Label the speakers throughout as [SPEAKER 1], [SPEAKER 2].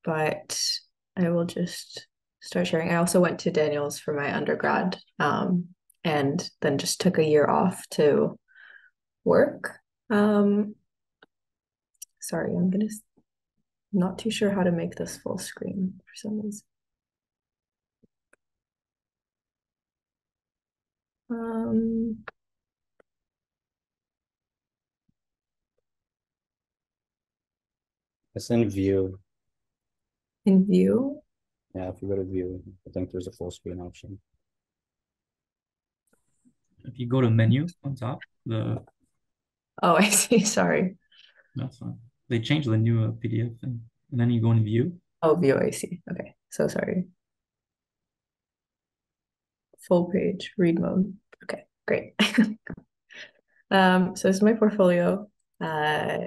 [SPEAKER 1] but I will just start sharing. I also went to Daniels for my undergrad, and then just took a year off to work. Um, sorry, not too sure how to make this full screen for some reason. Um,
[SPEAKER 2] It's in view.
[SPEAKER 1] in view.
[SPEAKER 2] Yeah, if you go to view, I think there's a full screen option.
[SPEAKER 3] If you go to menu on top,
[SPEAKER 1] Oh, I see. Sorry.
[SPEAKER 3] that's fine. They changed the new PDF thing, and then you go in view.
[SPEAKER 1] Oh, view. I see. Okay. So sorry. Full page, read mode. Okay, great. So this is my portfolio. Uh,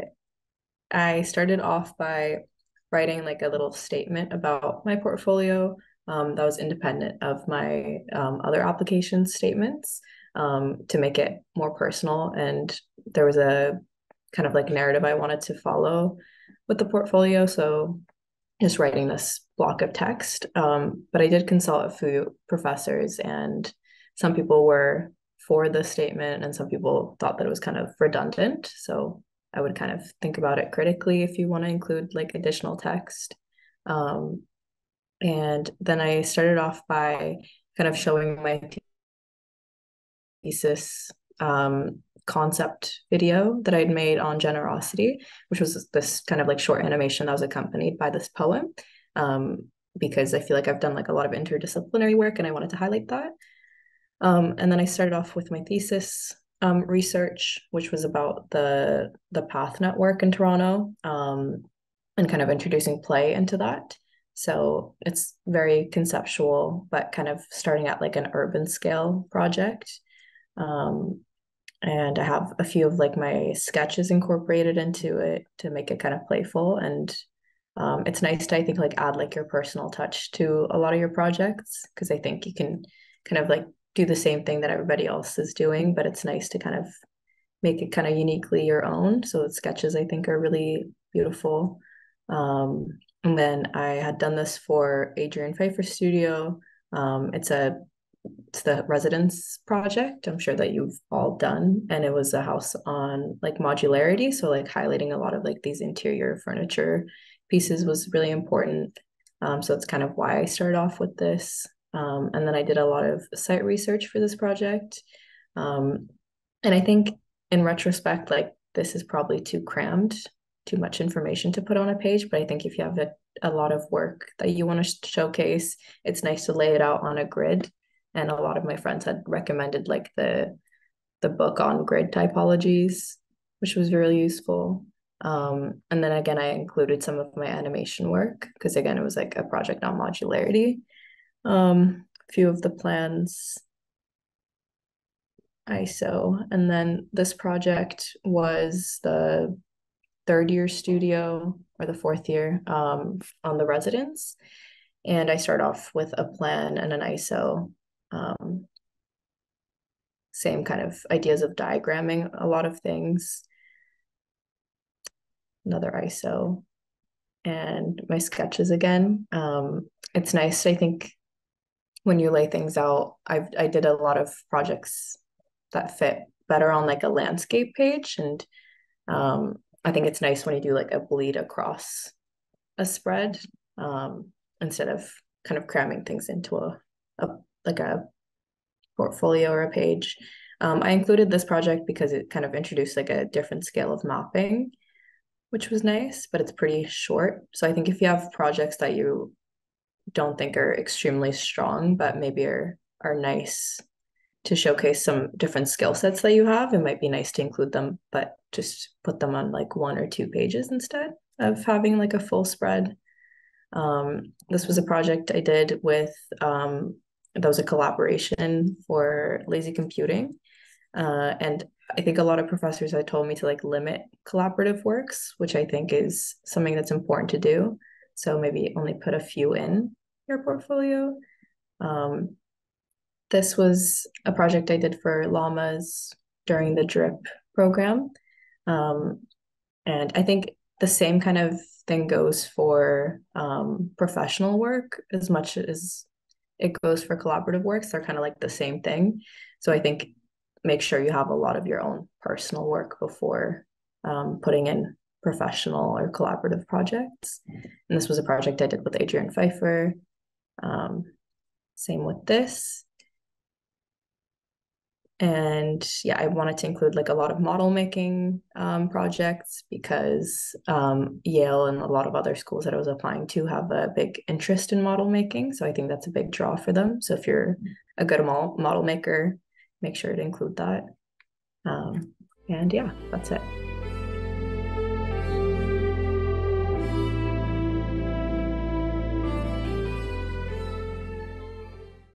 [SPEAKER 1] I started off by writing like a little statement about my portfolio that was independent of my other application statements to make it more personal. And there was a kind of like narrative I wanted to follow with the portfolio. So just writing this block of text. But I did consult a few professors, and some people were for the statement, and some people thought that it was kind of redundant. So I would kind of think about it critically if you want to include like additional text. Um, and then I started off by kind of showing my thesis concept video that I'd made on generosity, which was this kind of like short animation that was accompanied by this poem. Because I feel like I've done like a lot of interdisciplinary work and I wanted to highlight that. And then I started off with my thesis research, which was about the Path Network in Toronto, and kind of introducing play into that. So it's very conceptual, but kind of starting at like an urban scale project. Um, and I have a few of like my sketches incorporated into it to make it kind of playful. And it's nice to, I think, like add like your personal touch to a lot of your projects, because I think you can kind of like do the same thing that everybody else is doing, but it's nice to kind of make it kind of uniquely your own. So the sketches I think are really beautiful. And then I had done this for Adrian Pfeiffer's studio. It's the residence project I'm sure that you've all done, and it was a house on like modularity, so like highlighting a lot of like these interior furniture pieces was really important. So it's kind of why I started off with this. And then I did a lot of site research for this project. um, and I think in retrospect, like this is probably too crammed, too much information to put on a page, but I think if you have a lot of work that you want to showcase, it's nice to lay it out on a grid. And a lot of my friends had recommended like the book on grid typologies, which was really useful. And then again, I included some of my animation work because again, it was like a project on modularity. A few of the plans ISO, and then this project was the third year studio or the fourth year on the residence. And I start off with a plan and an ISO. Um, Same kind of ideas of diagramming a lot of things. Another ISO and my sketches again. It's nice, I think, when you lay things out. I did a lot of projects that fit better on like a landscape page, and I think it's nice when you do like a bleed across a spread instead of kind of cramming things into a like a portfolio or a page. I included this project because it kind of introduced like a different scale of mapping, which was nice, but it's pretty short. So I think if you have projects that you don't think are extremely strong, but maybe are nice to showcase some different skill sets that you have, it might be nice to include them, but just put them on like one or two pages instead of having like a full spread. This was a project I did with that was a collaboration for lazy computing. And I think a lot of professors had told me to like limit collaborative works, which I think is something that's important to do. So maybe only put a few in your portfolio. Um, this was a project I did for llamas during the drip program. Um, and I think the same kind of thing goes for professional work as much as it goes for collaborative works. They're kind of like the same thing. So I think make sure you have a lot of your own personal work before putting in professional or collaborative projects. And this was a project I did with Adrian Pfeiffer. Same with this. And yeah, I wanted to include like a lot of model making projects because Yale and a lot of other schools that I was applying to have a big interest in model making. So I think that's a big draw for them. So if you're a good model maker, make sure to include that. And yeah, that's it.